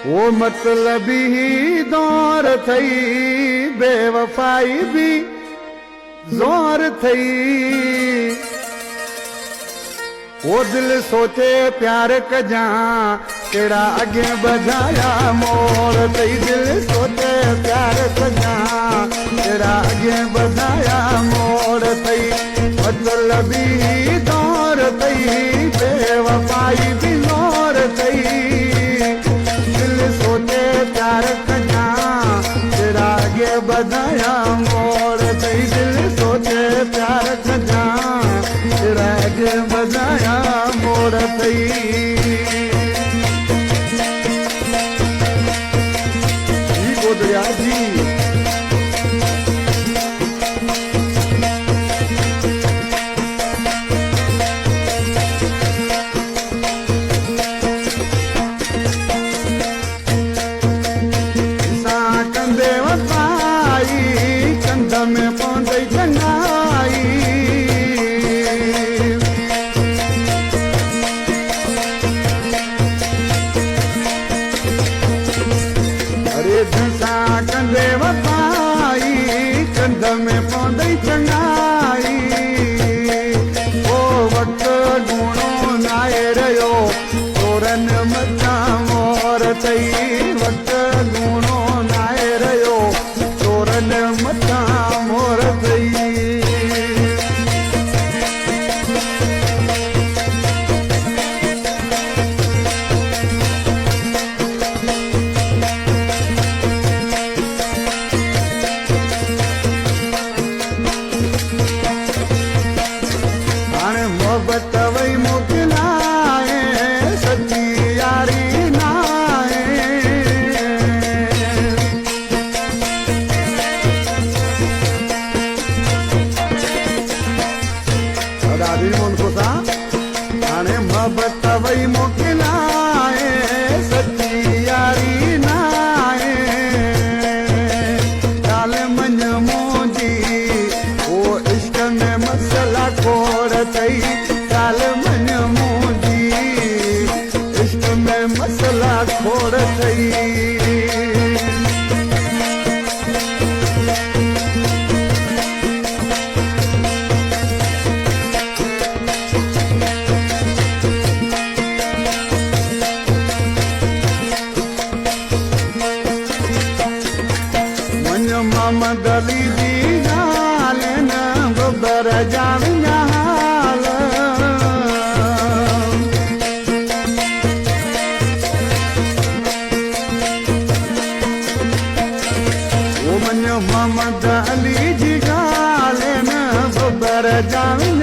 वो मतलब ही दौर थई बेवफाई भी जोर थई वो दिल सोचे प्यार कजा तेरा आगे बधाया मोर थई दिल सोचे प्यार कजा तेरा आगे बधाया मोर थई मतलब ही दौर थई बेवफाई भी जोर थई सोचे प्यार कजा तेरा आगे बधाया मोर थई दिल सोचे प्यार कजा तेरा आगे बधाया मोर थई गोदरिया जी में पौंदई चंगाई अरे धंसा कंदे वफाई कंध में पौंदई चंगाई ओ वक्त गुणो नाए रहियो तोरन मथा मोर थई वक्त गुणो नाए रहियो तोरन मथा मोर थई हाणे मोहब्बत वई मोकिलाए सच्ची यारी नाए उनको सा हाणे मोहब्बत वई मोकिलाए सच्ची यारी नाए काल मंझ मुंहिंजी वो इश्क में मसला खोड़ थई काल मंझ मुंहिंजी इश्क में मसला खोड़ थई मोहम्मद अली जी गाल न बबर जाविया हाल वो मन मोहम्मद अली जी गाल न बबर जाविया